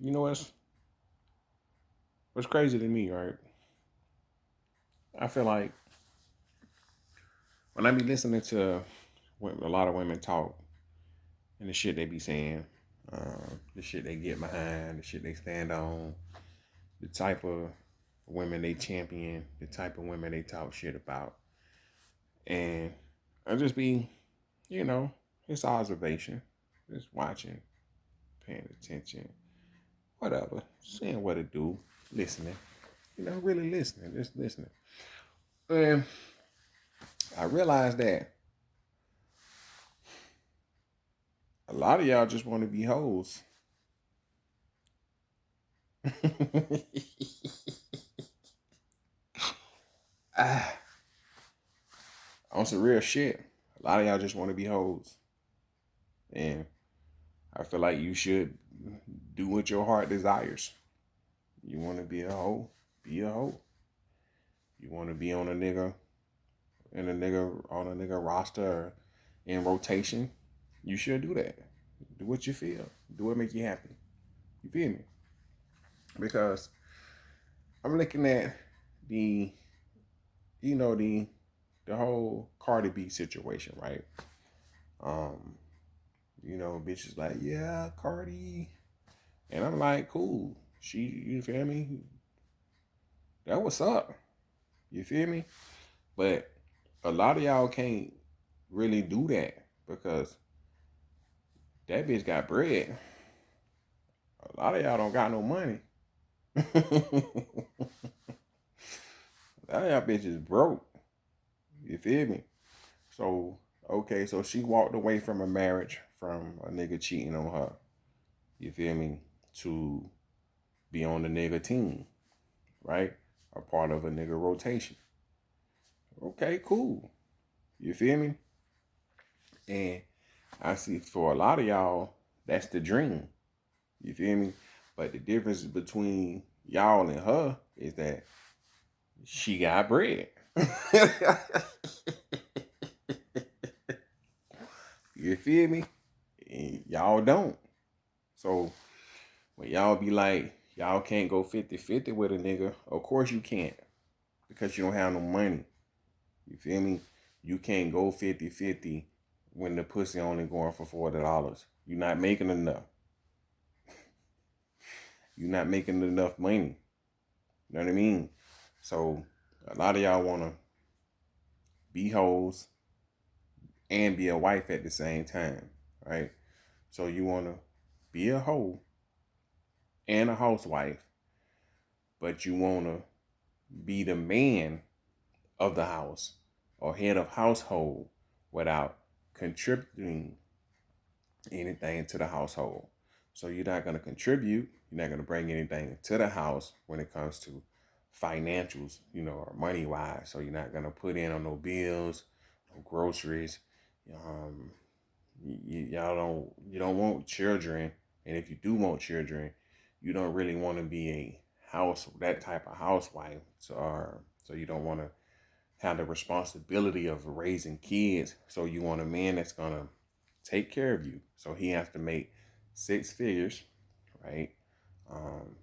You know what's crazy to me, right? I feel like when I be listening to a lot of women talk and the shit they be saying, the shit they get behind, the shit they stand on, the type of women they champion, the type of women they talk shit about, and I just be, you know, it's observation, just watching, paying attention, whatever, seeing what it do, listening, really listening, just listening. And I realized that a lot of y'all just want to be hoes. Ah, on some real shit. A lot of y'all just want to be hoes. And I feel like you should do what your heart desires. You want to be a hoe? Be a hoe. You want to be on on a nigga roster or in rotation? You should do that. Do what you feel. Do what make you happy. You feel me? Because I'm looking at the you know the whole Cardi B situation, right? Um, bitches like, yeah, Cardi. And I'm like, cool. You feel me? That what's up. You feel me? But a lot of y'all can't really do that because that bitch got bread. A lot of y'all don't got no money. A lot of y'all bitches broke. You feel me? So, okay, so she walked away from a marriage from a nigga cheating on her. You feel me? To be on the nigga team, right? A part of a nigga rotation. Okay, cool. You feel me? And I see for a lot of y'all, that's the dream. You feel me? But the difference between y'all and her is that she got bread. You feel me? And y'all don't. So when y'all be like, y'all can't go 50-50 with a nigga, of course you can't. Because you don't have no money. You feel me? You can't go 50-50 when the pussy only going for $40. You're not making enough. You're not making enough money. You know what I mean? So a lot of y'all wanna be hoes and be a wife at the same time, right? So you wanna be a hoe and a housewife, but you wanna be the man of the house or head of household without contributing anything to the household. So you're not going to contribute. You're not going to bring anything to the house when it comes to financials, or money wise. So you're not going to put in on no bills, no groceries. Um, you don't want children, and if you do want children, you don't really want to be a that type of housewife. So you don't want to have the responsibility of raising kids. So you want a man that's gonna take care of you. So he has to make six figures, right? Um,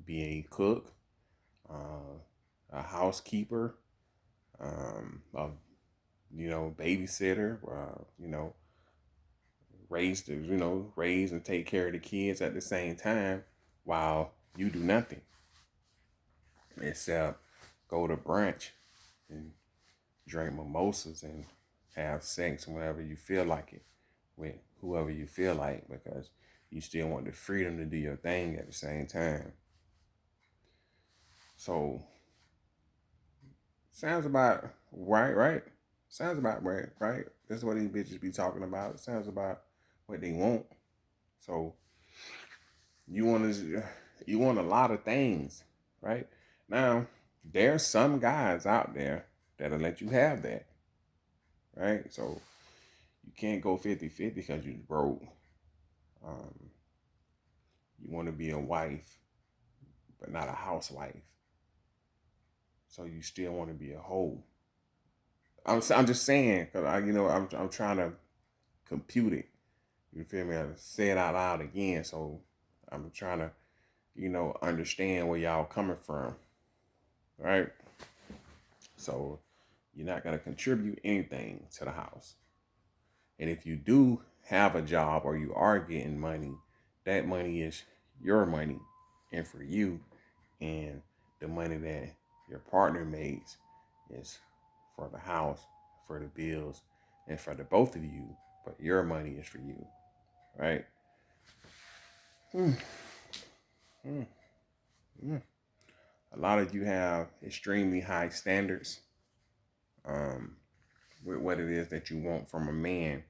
be a cook, a housekeeper, a babysitter, raise and take care of the kids at the same time while you do nothing except go to brunch and drink mimosas and have sex whenever you feel like it with whoever you feel like because you still want the freedom to do your thing at the same time. So sounds about right, right? Sounds about right, right? That's what these bitches be talking about. It sounds about what they want. So you want a lot of things, right? Now, there's some guys out there that'll let you have that, right? So you can't go 50-50 because you broke. Um, you want to be a wife, but not a housewife. So you still want to be a hoe. I'm just saying because I'm trying to compute it. You feel me? I say it out loud again so I'm trying to, understand where y'all coming from, right? So you're not going to contribute anything to the house. And if you do have a job or you are getting money, that money is your money and for you. And the money that your partner makes is for the house, for the bills, and for the both of you. But your money is for you, right? Hmm. Hmm. Hmm. A lot of you have extremely high standards um, with what it is that you want from a man.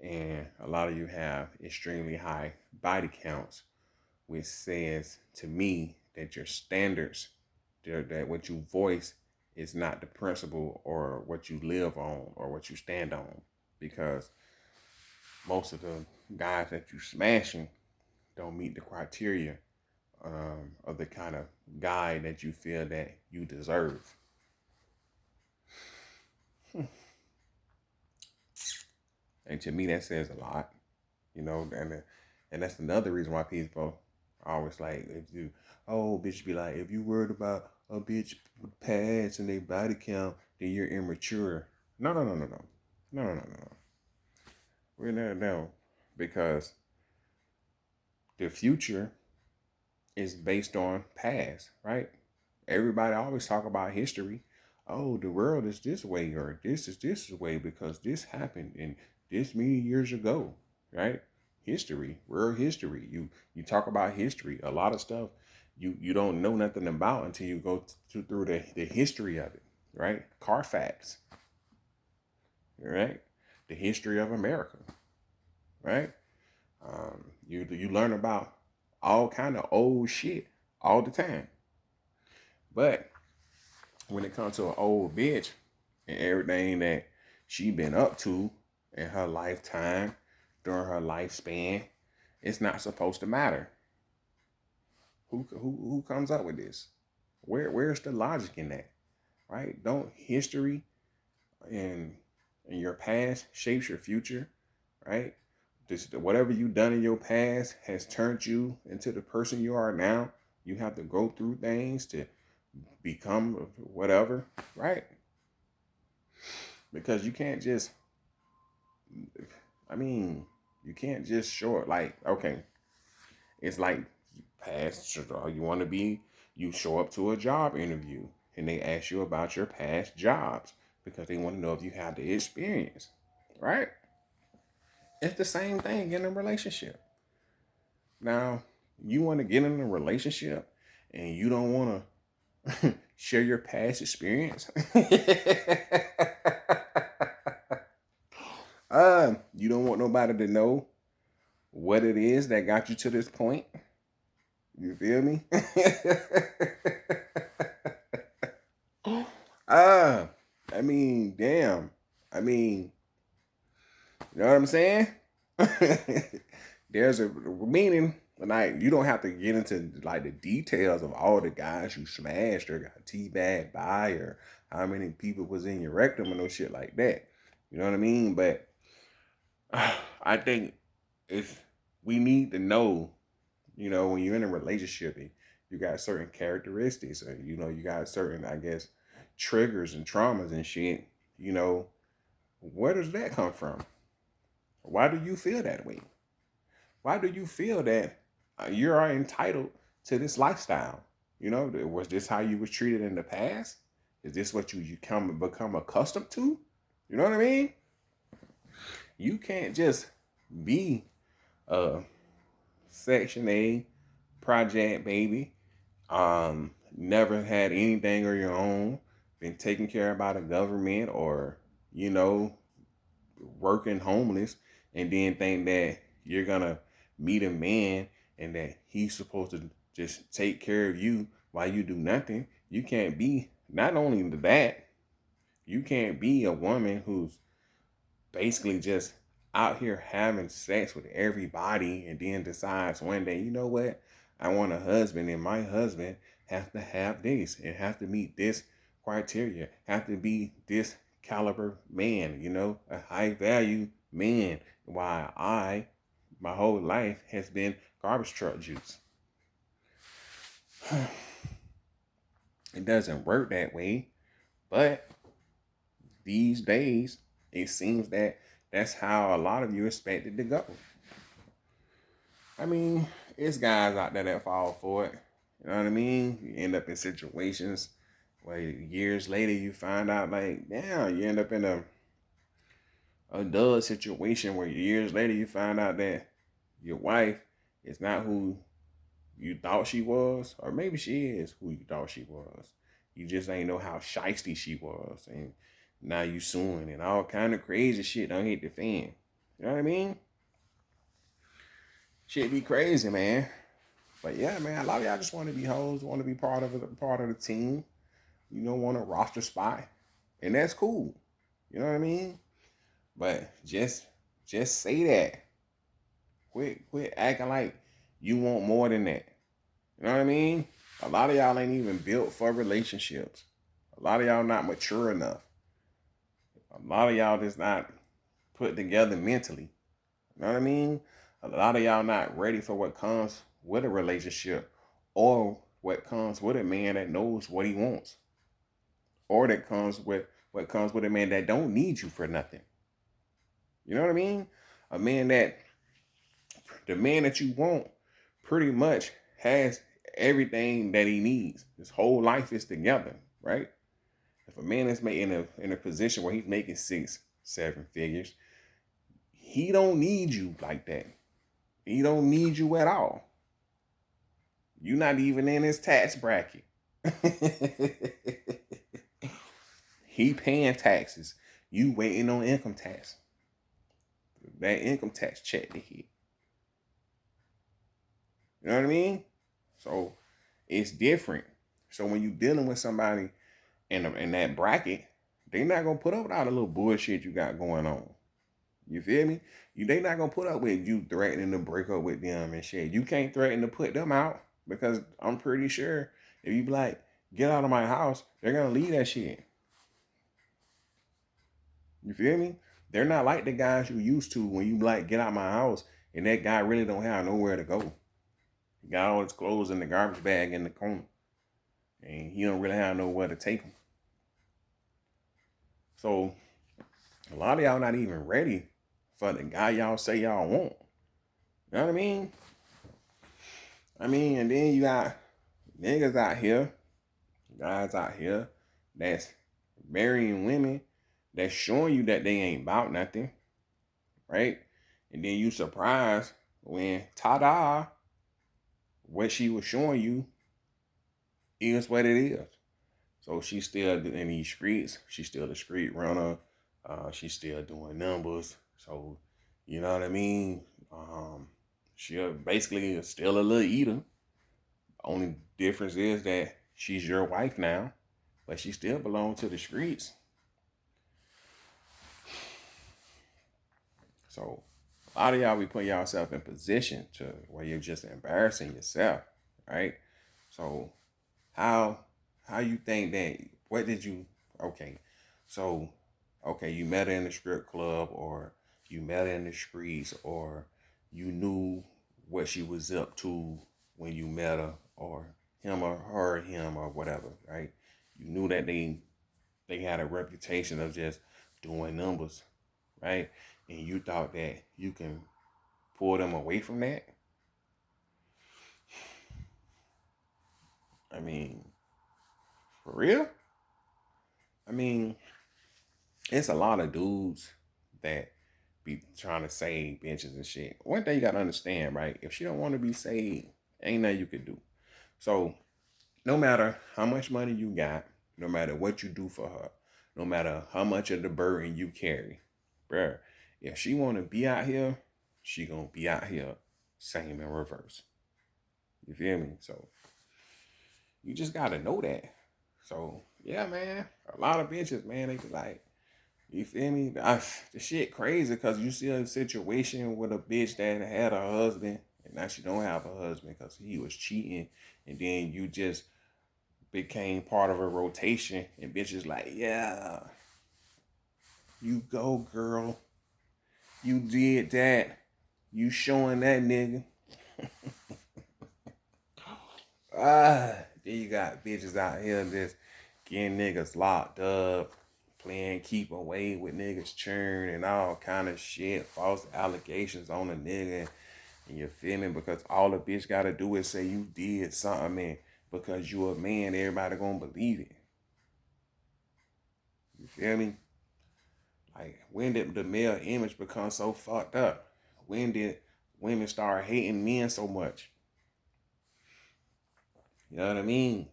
And a lot of you have extremely high body counts, which says to me that your standards, that what you voice is not the principle or what you live on or what you stand on. Because most of the guys that you smashing don't meet the criteria of the kind of guy that you feel that you deserve. And to me, that says a lot, and that's another reason why people always like, if you, oh, bitch, be like, if you worried about a bitch past and they body count, then you're immature. No, no, no, no, no, no, no, no, no. We're not no, because the future is based on past, right? Everybody always talk about history. Oh, the world is this way, or this is this way because this happened in this many years ago, right? History, world history. You talk about history. A lot of stuff you don't know nothing about until you go through the history of it, right? Carfax, right? The history of America, right? You learn about all kind of old shit all the time, but when it comes to an old bitch and everything that she been up to in her lifetime, during her lifespan, it's not supposed to matter. Who comes up with this? Where's the logic in that? Right? Don't history and your past shapes your future, right? This whatever you done in your past has turned you into the person you are now. You have to go through things to become whatever, right? Because you can't just, I mean, you can't just show it like, okay, it's like past, you want to be, you show up to a job interview and they ask you about your past jobs because they want to know if you have the experience, right? It's the same thing in a relationship. Now, you want to get in a relationship and you don't want to share your past experience. You don't want nobody to know what it is that got you to this point. You feel me? uh, I mean, damn. I mean, you know what I'm saying? There's a meaning, like you don't have to get into like the details of all the guys you smashed or got teabagged by or how many people was in your rectum and no shit like that. You know what I mean? But I think if we need to know, when you're in a relationship, you got certain characteristics, or you got certain, I guess, triggers and traumas and shit. Where does that come from? Why do you feel that way? Why do you feel that you are entitled to this lifestyle? Was this how you was treated in the past? Is this what you become accustomed to? You know what I mean? You can't just be a Section A project baby. Never had anything of your own. Been taken care of by the government, or you know, working homeless, and then think that you're gonna meet a man and that he's supposed to just take care of you while you do nothing. You can't be, not only that, you can't be a woman who's basically just out here having sex with everybody and then decides one day, you know what? I want a husband, and my husband has to have this. It has to meet this criteria. Have to be this caliber man, a high value man. While I my whole life has been garbage truck juice. It doesn't work that way, but these days it seems that that's how a lot of you expect it to go. I mean, it's guys out there that fall for it. You know what I mean? You end up in situations where years later you find out, like, damn, you end up in a dull situation where years later you find out that your wife is not who you thought she was, or maybe she is who you thought she was. You just ain't know how shiesty she was, and now you suing and all kind of crazy shit don't hit the fan. You know what I mean? Shit be crazy, man. But yeah, man, a lot of y'all just want to be hoes, want to be part of the team. You don't want a roster spot, and that's cool. You know what I mean? But just say that. Quit acting like you want more than that. You know what I mean? A lot of y'all ain't even built for relationships. A lot of y'all not mature enough. A lot of y'all just not put together mentally. You know what I mean? A lot of y'all not ready for what comes with a relationship, or what comes with a man that knows what he wants, or that comes with what comes with a man that don't need you for nothing. You know what I mean? A man that the man that you want pretty much has everything that he needs. His whole life is together, right? If a man is in a position where he's making 6, 7 figures, he don't need you like that. He don't need you at all. You're not even in his tax bracket. He paying taxes. You waiting on income tax. That income tax check to hit. You know what I mean? So it's different. So when you dealing with somebody in that bracket, they not gonna put up with all the little bullshit you got going on. You feel me? They not gonna put up with you threatening to break up with them and shit. You can't threaten to put them out, because I'm pretty sure if you be like, get out of my house, they're gonna leave that shit. You feel me? They're not like the guys you used to when you like, get out my house, and that guy really don't have nowhere to go. He got all his clothes in the garbage bag in the corner, and he don't really have nowhere to take them. So a lot of y'all not even ready for the guy y'all say y'all want. You know what I mean? And then you got niggas out here, guys out here that's marrying women that's showing you that they ain't about nothing, right? And then you surprised when ta-da, what she was showing you is what it is. So she's still in these streets. She's still a street runner. She's still doing numbers. So, you know what I mean? She basically still a little eater. Only difference is that she's your wife now, but she still belongs to the streets. So a lot of y'all be putting yourself in position to where you're just embarrassing yourself, right? So how you think that, what did you, okay, so okay, you met her in the strip club, or you met her in the streets, or you knew what she was up to when you met her, or him or her, him or whatever, right? You knew that they had a reputation of just doing numbers, right? And you thought that you can pull them away from that. I mean, for real? I mean, it's a lot of dudes that be trying to save bitches and shit. One thing you gotta understand, right? If she don't want to be saved, ain't nothing you could do. So no matter how much money you got, no matter what you do for her, no matter how much of the burden you carry, bruh, if she want to be out here, she gonna be out here, same in reverse. You feel me? So you just gotta know that. So yeah, man, a lot of bitches, man, they be like, you feel me? The shit crazy, because you see a situation with a bitch that had a husband, and now she don't have a husband because he was cheating, and then you just became part of a rotation, and bitches like, yeah, you go, girl, you did that. You showing that nigga. Then you got bitches out here just getting niggas locked up, playing keep away with niggas churn and all kind of shit, false allegations on a nigga. And you feel me? Because all a bitch gotta do is say you did something, and because you a man, everybody gonna believe it. You feel me? Like, when did the male image become so fucked up? When did women start hating men so much? You know what I mean?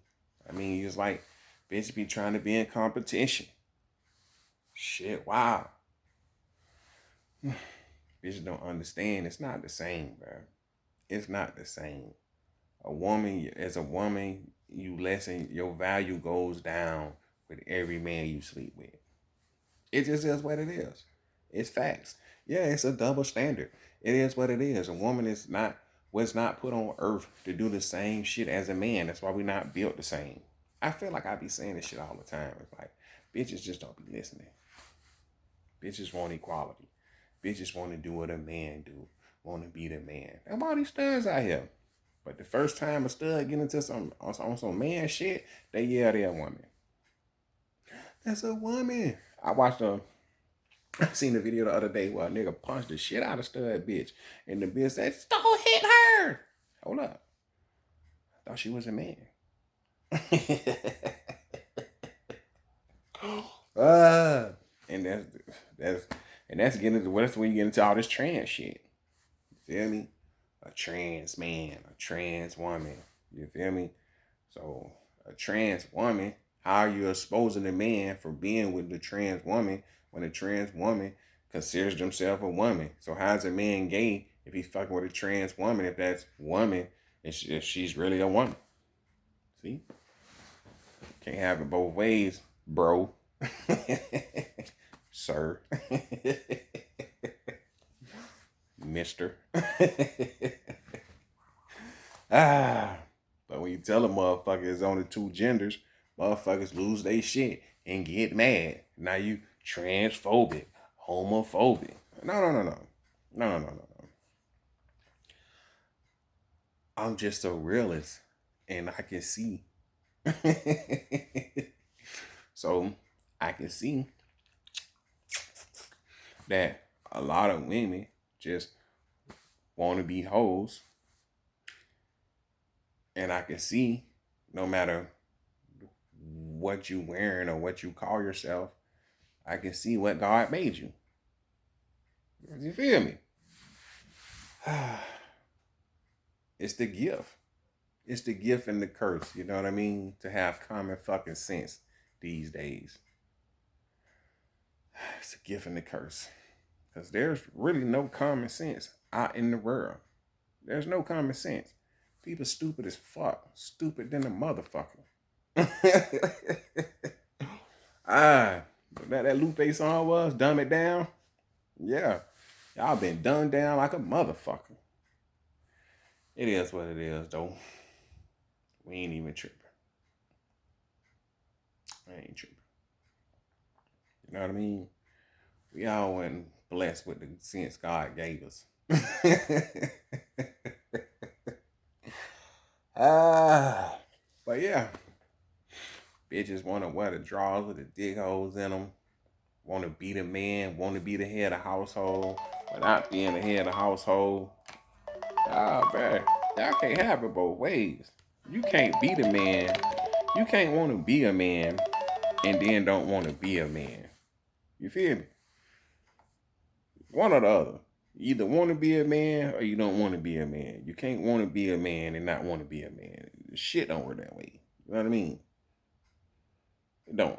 I mean, it's like bitch be trying to be in competition. Shit, wow. Bitches don't understand. It's not the same, bro. It's not the same. As a woman, you lessen your value goes down with every man you sleep with. It just is what it is. It's facts. Yeah, it's a double standard. It is what it is. A woman was not put on earth to do the same shit as a man. That's why we're not built the same. I feel like I be saying this shit all the time. It's like bitches just don't be listening. Bitches want equality. Bitches want to do what a man do. Want to be the man. There are all these studs out here. But the first time a stud get into some man shit, they yell they're a woman. That's a woman. I seen the video the other day where a nigga punched the shit out of stud bitch. And the bitch said, don't hit her. Hold up. I thought she was a man. And that's getting into that's when you get into all this trans shit. You feel me? A trans man, a trans woman. You feel me? So a trans woman, how are you exposing a man for being with the trans woman when a trans woman considers themselves a woman? So how's a man gay if he's fucking with a trans woman if that's woman if she's really a woman? See? Can't have it both ways, bro. Sir. Mister. But when you tell a motherfucker it's only two genders, motherfuckers lose their shit and get mad. Now you transphobic, homophobic. No. I'm just a realist and I can see. So I can see that a lot of women just want to be hoes. And I can see no matter what you wearing or what you call yourself, I can see what God made you. You feel me? It's the gift. It's the gift and the curse. You know what I mean? To have common fucking sense these days. It's a gift and the curse. Because there's really no common sense out in the world. There's no common sense. People stupid as fuck. Stupid than a motherfucker. That Lupe song was Dumb It Down. Yeah. Y'all been dumbed down like a motherfucker. It is what it is, though. We ain't even tripping. I ain't tripping. You know what I mean? We all weren't blessed with the sense God gave us. But yeah. Bitches want to wear the drawers with the dick holes in them. Want to be the man. Want to be the head of the household. Without being the head of the household. Man. Y'all can't have it both ways. You can't be the man. You can't want to be a man and then don't want to be a man. You feel me? One or the other. You either want to be a man or you don't want to be a man. You can't want to be a man and not want to be a man. Shit don't work that way. You know what I mean? It don't.